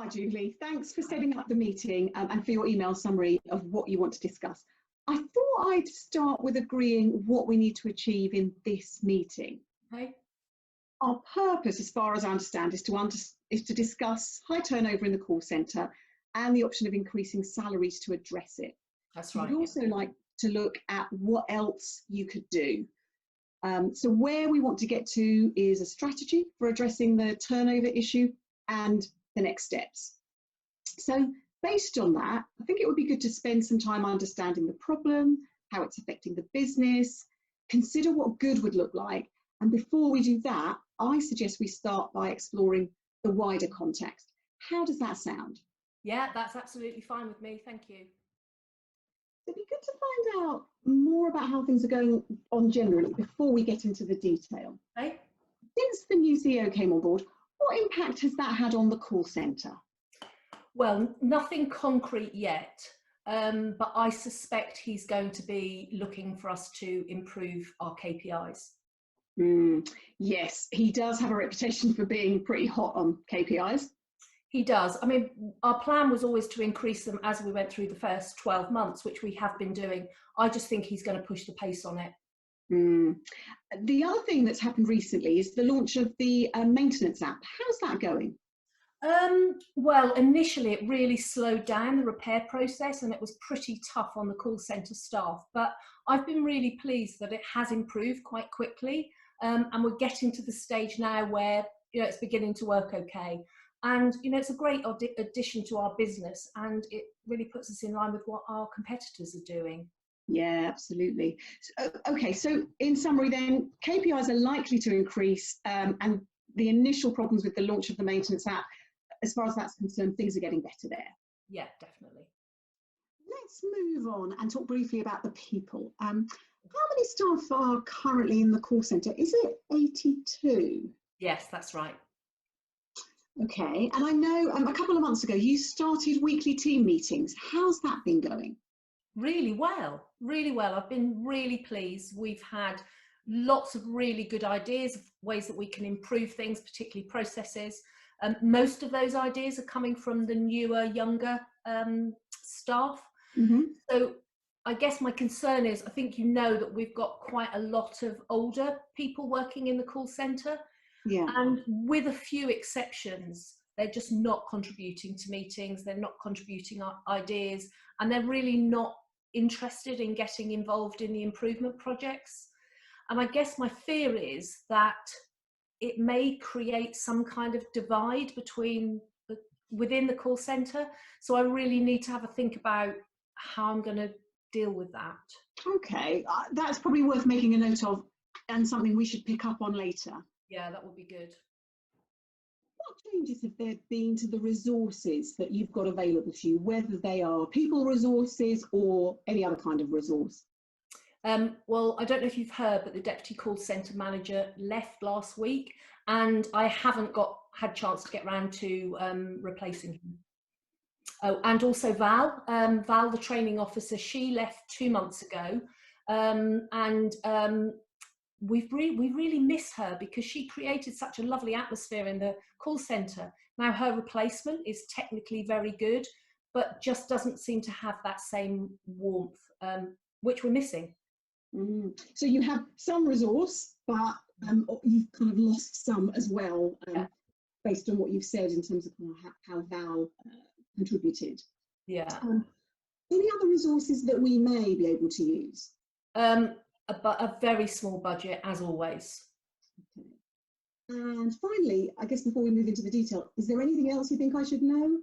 Hi, Julie. Thanks for setting up the meeting and for your email summary of what you want to discuss. I thought I'd start with agreeing what we need to achieve in this meeting. Okay. Our purpose, as far as I understand, is to discuss high turnover in the call centre and the option of increasing salaries to address it. That's right. We'd also like to look at what else you could do. So where we want to get to is a strategy for addressing the turnover issue and the next steps. So based on that, I think it would be good to spend some time understanding the problem, how it's affecting the business, consider what good would look like. And before we do that, I suggest we start by exploring the wider context. How does that sound? Yeah, that's absolutely fine with me. Thank you. It'd be good to find out more about how things are going on generally before we get into the detail. Okay. Since the new CEO came on board, what impact has that had on the call centre? Well, nothing concrete yet, but I suspect he's going to be looking for us to improve our KPIs. Yes, he does have a reputation for being pretty hot on KPIs. He does. I mean, our plan was always to increase them as we went through the first 12 months, which we have been doing. I just think he's going to push the pace on it. The other thing that's happened recently is the launch of the maintenance app. How's that going? Well, initially it really slowed down the repair process and it was pretty tough on the call centre staff, but I've been really pleased that it has improved quite quickly, and we're getting to the stage now where it's beginning to work okay. And it's a great addition to our business, and it really puts us in line with what our competitors are doing. Yeah, absolutely. Okay, so in summary then, KPIs are likely to increase, and the initial problems with the launch of the maintenance app, as far as that's concerned, things are getting better there. Yeah, definitely. Let's move on and talk briefly about the people. How many staff are currently in the call centre? Is it 82? Yes, that's right. Okay, and I know a couple of months ago you started weekly team meetings. How's that been going? Really well, really well. I've been really pleased. We've had lots of really good ideas of ways that we can improve things, particularly processes. Most of those ideas are coming from the newer, younger staff. So I guess my concern is, I think that we've got quite a lot of older people working in the call centre. Yeah. And with a few exceptions, they're just not contributing to meetings, they're not contributing ideas, and they're really not interested in getting involved in the improvement projects. And I guess my fear is that it may create some kind of divide within the call centre. So I really need to have a think about how I'm going to deal with that. Okay, that's probably worth making a note of, and something we should pick up on later. Yeah, that would be good. What changes have there been to the resources that you've got available to you, whether they are people resources or any other kind of resource? Well, I don't know if you've heard, but the deputy call centre manager left last week, and I haven't had chance to get round to replacing him. Oh, and also Val, the training officer, she left 2 months ago, and we really miss her because she created such a lovely atmosphere in the call centre. Now her replacement is technically very good, but just doesn't seem to have that same warmth, which we're missing. So you have some resource, but you've kind of lost some as well, based on what you've said in terms of how Val contributed. Yeah. Any other resources that we may be able to use? A very small budget, as always. Okay. And finally, I guess before we move into the detail, is there anything else you think I should know?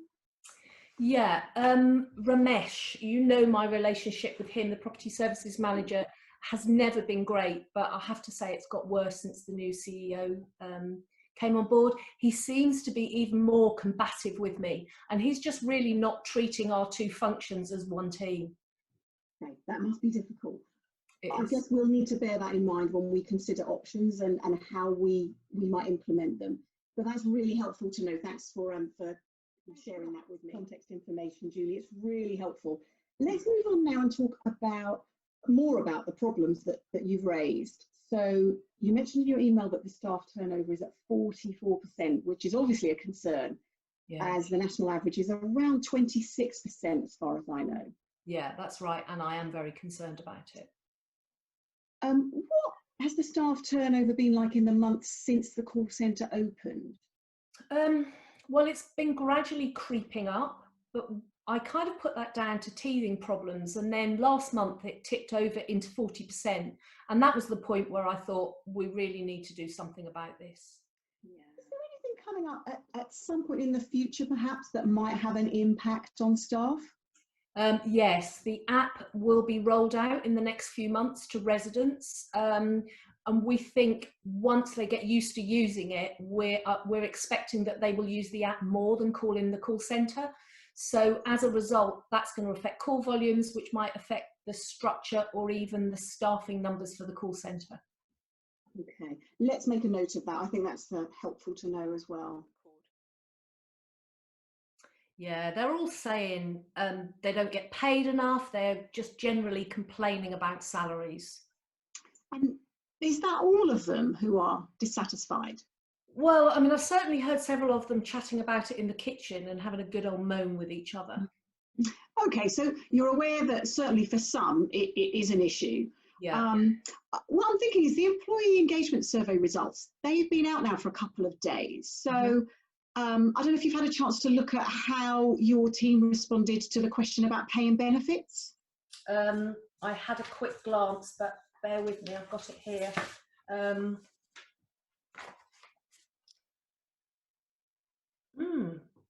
Yeah, Ramesh, my relationship with him, the property services manager, has never been great, but I have to say it's got worse since the new CEO came on board. He seems to be even more combative with me, and he's just really not treating our two functions as one team. Okay, that must be difficult. I guess we'll need to bear that in mind when we consider options and how we might implement them. But that's really helpful to know. Thanks for sharing that with me. Context information, Julie, it's really helpful. Let's move on now and talk more about the problems that you've raised. So you mentioned in your email that the staff turnover is at 44%, which is obviously a concern. Yeah. as the national average is around 26%, as far as I know. Yeah, that's right. And I am very concerned about it. What has the staff turnover been like in the months since the call centre opened? Well, it's been gradually creeping up, but I kind of put that down to teething problems. And then last month it tipped over into 40%. And that was the point where I thought we really need to do something about this. Yeah. Is there anything coming up at some point in the future, perhaps, that might have an impact on staff? Yes, the app will be rolled out in the next few months to residents. And we think once they get used to using it, we're expecting that they will use the app more than calling the call centre. So as a result, that's going to affect call volumes, which might affect the structure or even the staffing numbers for the call centre. Okay, let's make a note of that. I think that's helpful to know as well. Yeah, they're all saying they don't get paid enough. They're just generally complaining about salaries. And is that all of them who are dissatisfied? Well, I mean, I've certainly heard several of them chatting about it in the kitchen and having a good old moan with each other. Okay, so you're aware that certainly for some it is an issue. Yeah. What I'm thinking is the employee engagement survey results. They've been out now for a couple of days. So I don't know if you've had a chance to look at how your team responded to the question about pay and benefits. I had a quick glance, but bear with me, I've got it here.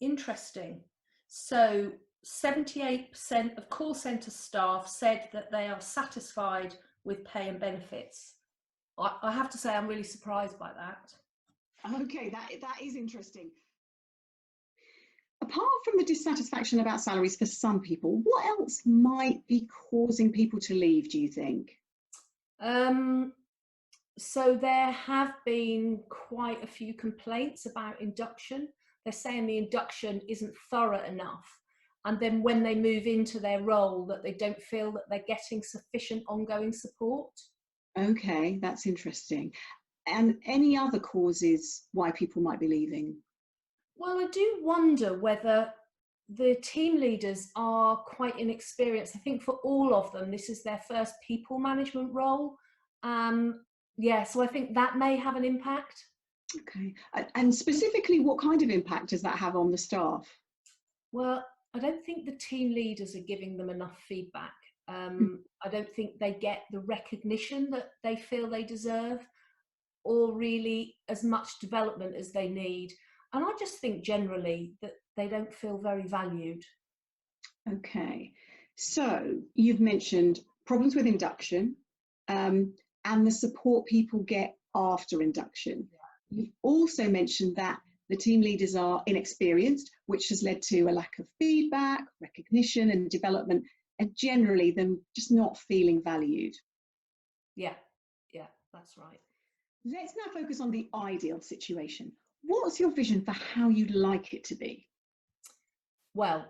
Interesting. So 78% of call centre staff said that they are satisfied with pay and benefits. I have to say I'm really surprised by that. Okay, that is interesting. Apart from the dissatisfaction about salaries for some people, what else might be causing people to leave, do you think? So there have been quite a few complaints about induction. They're saying the induction isn't thorough enough. And then when they move into their role, that they don't feel that they're getting sufficient ongoing support. Okay, that's interesting. And any other causes why people might be leaving? Well, I do wonder whether the team leaders are quite inexperienced. I think for all of them, this is their first people management role. Yeah, so I think that may have an impact. Okay, and specifically, what kind of impact does that have on the staff? Well, I don't think the team leaders are giving them enough feedback. I don't think they get the recognition that they feel they deserve, or really as much development as they need. And I just think generally that they don't feel very valued. Okay, so you've mentioned problems with induction and the support people get after induction. Yeah. You've also mentioned that the team leaders are inexperienced, which has led to a lack of feedback, recognition and development, and generally them just not feeling valued. Yeah, that's right. Let's now focus on the ideal situation. What's your vision for how you'd like it to be? Well,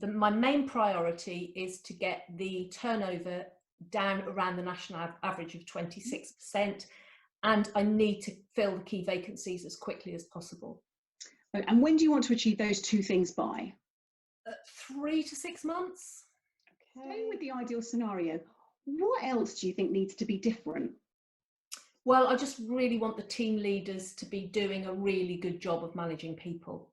my main priority is to get the turnover down around the national average of 26%, and I need to fill the key vacancies as quickly as possible. And when do you want to achieve those two things by? 3 to 6 months. Okay. Staying with the ideal scenario, what else do you think needs to be different? Well, I just really want the team leaders to be doing a really good job of managing people.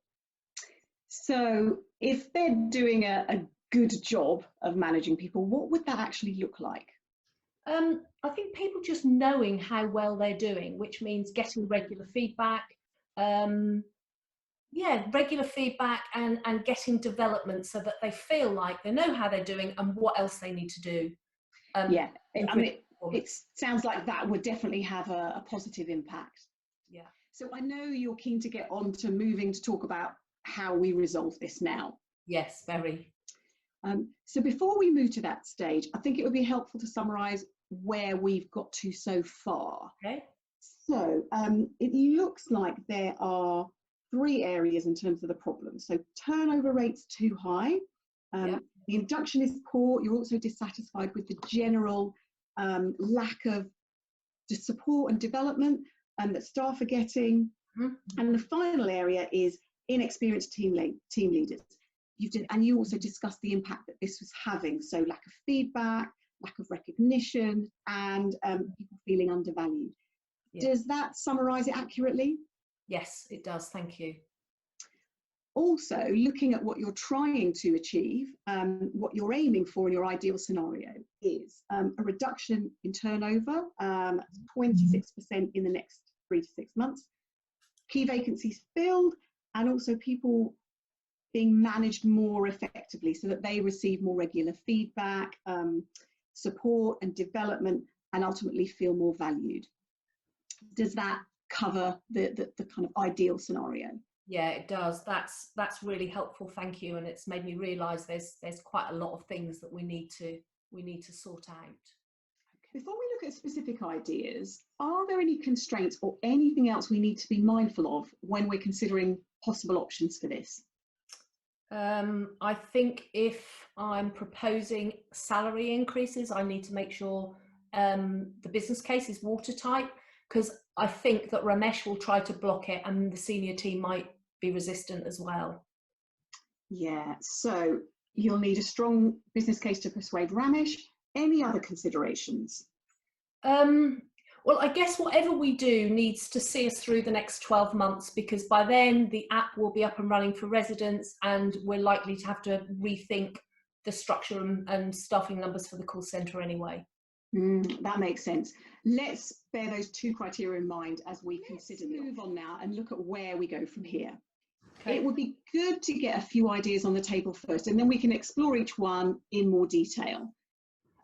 So if they're doing a good job of managing people, what would that actually look like? I think people just knowing how well they're doing, which means getting regular feedback. Regular feedback and getting development so that they feel like they know how they're doing and what else they need to do. It sounds like that would definitely have a positive impact. Yeah. So I know you're keen to get on to moving to talk about how we resolve this now. Yes, very. So before we move to that stage, I think it would be helpful to summarise where we've got to so far. Okay. So it looks like there are 3 areas in terms of the problem. So turnover rate's too high, the induction is poor, you're also dissatisfied with the general lack of support and development that staff are getting. And the final area is inexperienced team leaders. And you also discussed the impact that this was having, so lack of feedback, lack of recognition, and people feeling undervalued. Yeah. Does that summarise it accurately? Yes, it does. Thank you. Also, looking at what you're trying to achieve, what you're aiming for in your ideal scenario is a reduction in turnover, 26% in the next 3 to 6 months, key vacancies filled, and also people being managed more effectively so that they receive more regular feedback, support and development, and ultimately feel more valued. Does that cover the kind of ideal scenario? Yeah, it does. That's really helpful. Thank you. And it's made me realise there's quite a lot of things that we need to sort out. Before we look at specific ideas, are there any constraints or anything else we need to be mindful of when we're considering possible options for this? I think if I'm proposing salary increases, I need to make sure the business case is watertight, because I think that Ramesh will try to block it and the senior team might be resistant as well. Yeah, so you'll need a strong business case to persuade Ramesh. Any other considerations? Well, I guess whatever we do needs to see us through the next 12 months, because by then the app will be up and running for residents and we're likely to have to rethink the structure and staffing numbers for the call centre anyway. That makes sense. Let's bear those two criteria in mind as we consider the move on now and look at where we go from here. Okay. It would be good to get a few ideas on the table first, and then we can explore each one in more detail.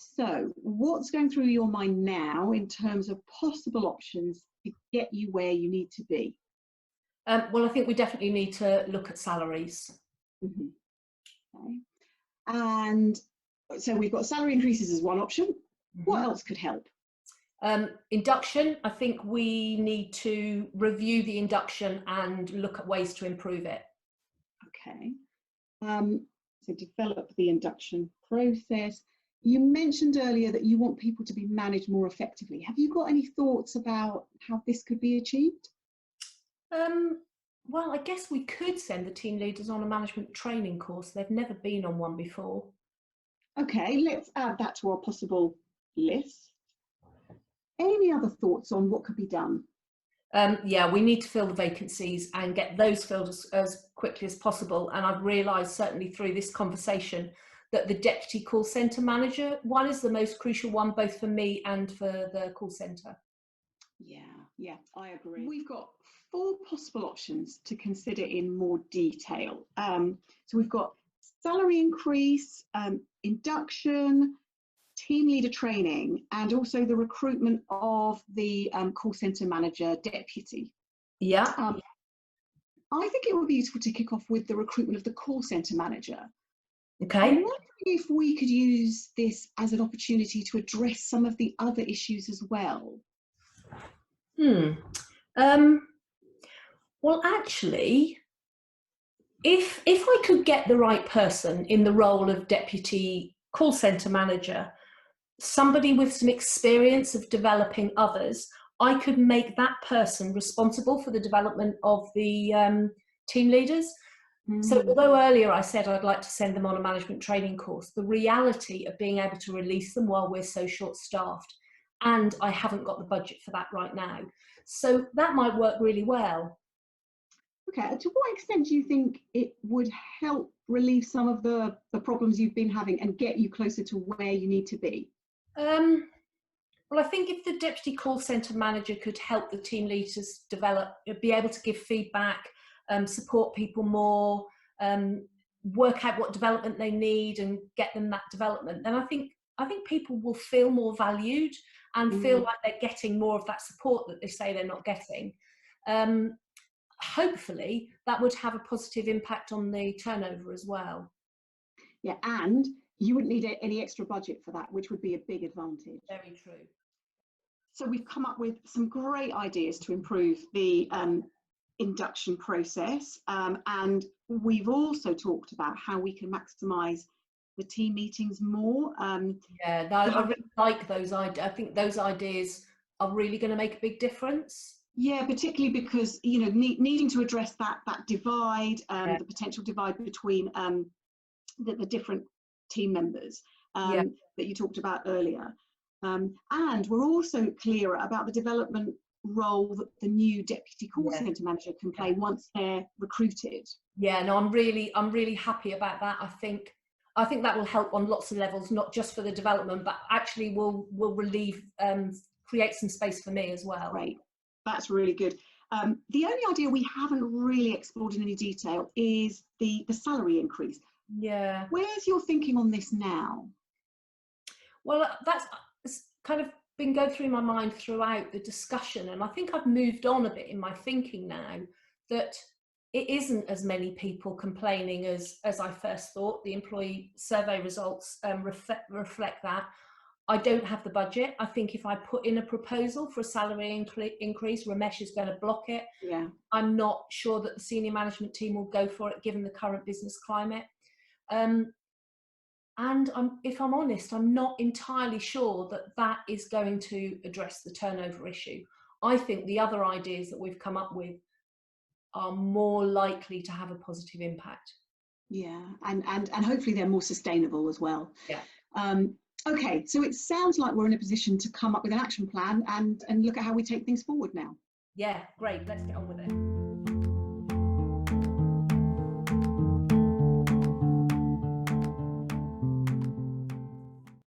So what's going through your mind now in terms of possible options to get you where you need to be? Well, I think we definitely need to look at salaries. Mm-hmm. Okay. And so we've got salary increases as one option. Mm-hmm. What else could help? Induction. I think we need to review the induction and look at ways to improve it. Okay. So develop the induction process. You mentioned earlier that you want people to be managed more effectively. Have you got any thoughts about how this could be achieved? Well, I guess we could send the team leaders on a management training course. They've never been on one before. Okay, let's add that to our possible list. Any other thoughts on what could be done? Yeah, we need to fill the vacancies and get those filled as quickly as possible. And I've realised, certainly through this conversation, that the deputy call centre manager one is the most crucial one, both for me and for the call centre. Yeah, I agree. We've got 4 possible options to consider in more detail. So we've got salary increase, induction, team leader training, and also the recruitment of the call centre manager deputy. Yeah. I think it would be useful to kick off with the recruitment of the call centre manager. Okay. I'm wondering if we could use this as an opportunity to address some of the other issues as well. Well, actually, if I could get the right person in the role of deputy call centre manager, somebody with some experience of developing others, I could make that person responsible for the development of the team leaders. So although earlier I said I'd like to send them on a management training course, the reality of being able to release them while we're so short-staffed, and I haven't got the budget for that right now. So that might work really well. Okay, to what extent do you think it would help relieve some of the problems you've been having and get you closer to where you need to be? Well, I think if the deputy call centre manager could help the team leaders develop, be able to give feedback, support people more, work out what development they need and get them that development, then I think people will feel more valued and feel like they're getting more of that support that they say they're not getting. Hopefully that would have a positive impact on the turnover as well. Yeah, and you wouldn't need any extra budget for that, which would be a big advantage. Very true. So we've come up with some great ideas to improve the induction process, and we've also talked about how we can maximise the team meetings more. Yeah, I really like those ideas. I think those ideas are really going to make a big difference. Yeah, particularly because, you know, needing to address that divide, Yeah. the potential divide between the different team members Yeah. that you talked about earlier. And we're also clearer about the development role that the new deputy call centre manager can play once they're recruited. Yeah, no, I'm really happy about that. I think that will help on lots of levels, not just for the development, but actually will relieve, create some space for me as well. Great, that's really good. The only idea we haven't really explored in any detail is the salary increase. Yeah. Where's your thinking on this now? Well, it's kind of been going through my mind throughout the discussion, and I think I've moved on a bit in my thinking now, that it isn't as many people complaining as I first thought. The employee survey results reflect that. I don't have the budget. I think if I put in a proposal for a salary increase, Ramesh is going to block it. Yeah. I'm not sure that the senior management team will go for it, given the current business climate. And if I'm honest, I'm not entirely sure that that is going to address the turnover issue. I think the other ideas that we've come up with are more likely to have a positive impact. Yeah, and hopefully they're more sustainable as well. Yeah. Okay, so it sounds like we're in a position to come up with an action plan and look at how we take things forward now. Yeah, great. Let's get on with it.